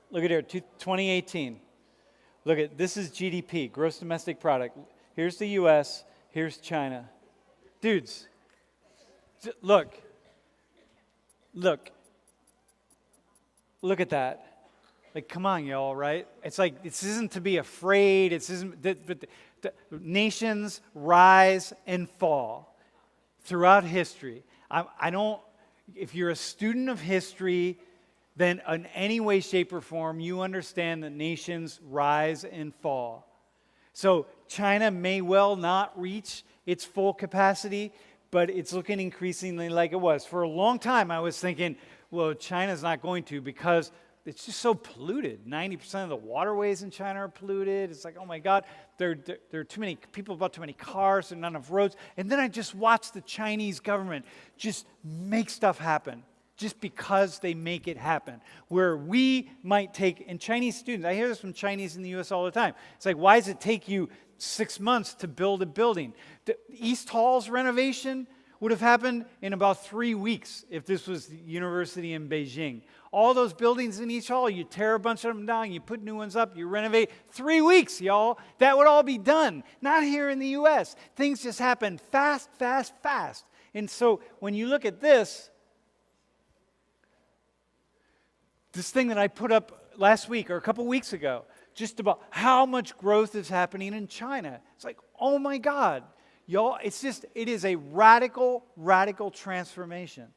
Look at here, 2018. Look at, this is GDP, gross domestic product. Here's the US, here's China. Dudes, look at that. Like, come on, y'all, right? It's like, this isn't to be afraid. It isn't, but the nations rise and fall throughout history. I don't, if you're a student of history, then in any way, shape, or form, you understand that nations rise and fall. So China may well not reach its full capacity, but it's looking increasingly like it was. For a long time, I was thinking, well, China's not going to, because it's just so polluted. 90% of the waterways in China are polluted. It's like, oh my God, there are too many people, bought too many cars, there are not enough roads. And then I just watched the Chinese government just make stuff happen, just because they make it happen. Where we might take, and Chinese students, I hear this from Chinese in the US all the time. It's like, why does it take you 6 months to build a building? The East Hall's renovation would have happened in about 3 weeks if this was the university in Beijing. All those buildings in East Hall, you tear a bunch of them down, you put new ones up, you renovate. 3 weeks, y'all. That would all be done. Not here in the US. Things just happen fast, fast, fast. And so when you look at this thing that I put up last week or a couple weeks ago, just about how much growth is happening in China. It's like, oh my God, y'all, it is a radical, radical transformation.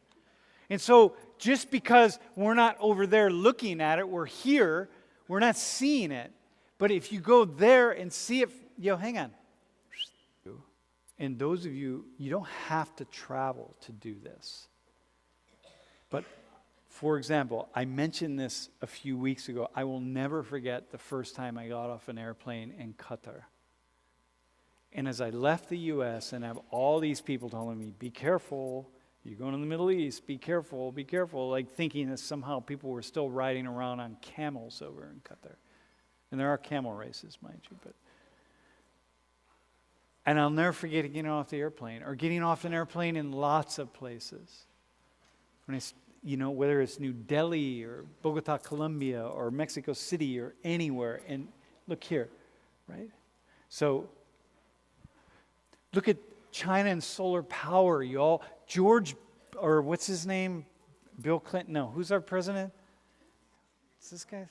And so just because we're not over there looking at it, we're here, we're not seeing it. But if you go there and see it, hang on. And those of you, you don't have to travel to do this. But for example, I mentioned this a few weeks ago. I will never forget the first time I got off an airplane in Qatar. And as I left the U.S. and have all these people telling me, be careful, you're going to the Middle East, be careful, like thinking that somehow people were still riding around on camels over in Qatar. And there are camel races, mind you. And I'll never forget getting off the airplane, or getting off an airplane in lots of places. When whether it's New Delhi or Bogota, Colombia, or Mexico City, or anywhere. And look here, right? So look at China and solar power, y'all. What's his name? Bill Clinton? No, who's our president? What's this guy?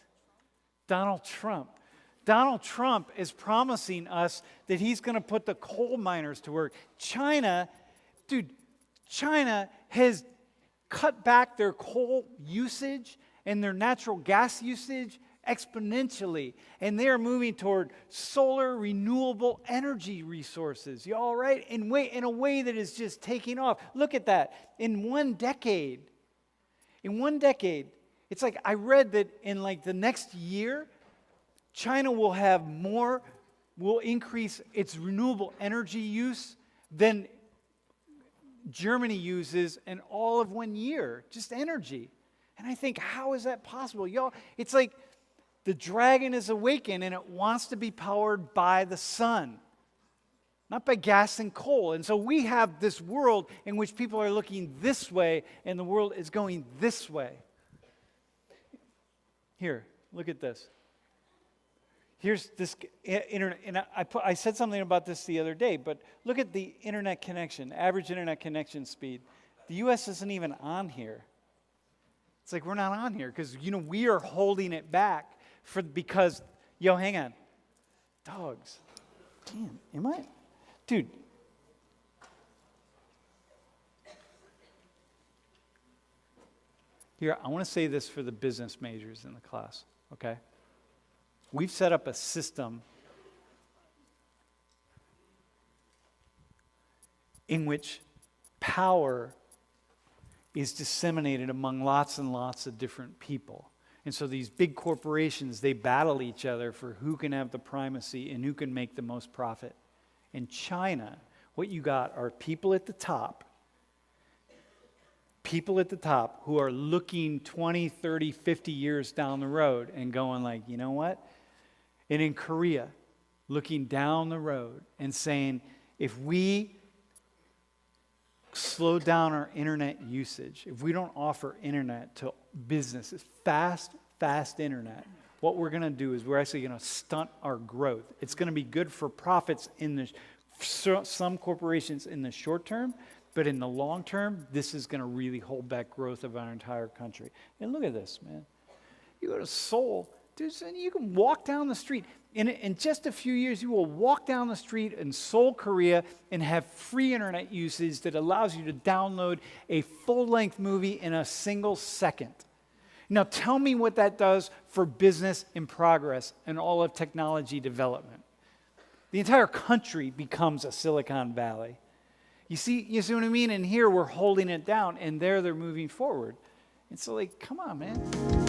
Donald Trump. Donald Trump is promising us that he's going to put the coal miners to work. China has cut back their coal usage and their natural gas usage exponentially. And they are moving toward solar, renewable energy resources. You all right? In a way that is just taking off. Look at that. In one decade, it's like I read that in like the next year, China will increase its renewable energy use than Germany uses in all of 1 year, just energy. And I think, how is that possible? Y'all, it's like the dragon is awakened and it wants to be powered by the sun, not by gas and coal. And so we have this world in which people are looking this way and the world is going this way. Here, look at this. Here's this internet, and I said something about this the other day, but look at the internet connection, average internet connection speed. The U.S. isn't even on here. It's like we're not on here because, we are holding it back because, hang on. Dogs. Damn, am I? Dude. Here, I want to say this for the business majors in the class, okay? We've set up a system in which power is disseminated among lots and lots of different people. And so these big corporations, they battle each other for who can have the primacy and who can make the most profit. In China, what you got are people at the top who are looking 20, 30, 50 years down the road and going like, you know what? And in Korea, looking down the road and saying, if we slow down our internet usage, if we don't offer internet to businesses fast, fast internet, what we're going to do is we're actually going to stunt our growth. It's going to be good for profits in some corporations in the short term, but in the long term, this is going to really hold back growth of our entire country. And look at this, man. You go to Seoul, dude, you can walk down the street. In just a few years, you will walk down the street in Seoul, Korea, and have free internet usage that allows you to download a full-length movie in a single second. Now, tell me what that does for business and progress and all of technology development. The entire country becomes a Silicon Valley. You see what I mean? And here we're holding it down, and there they're moving forward. And so, like, come on, man.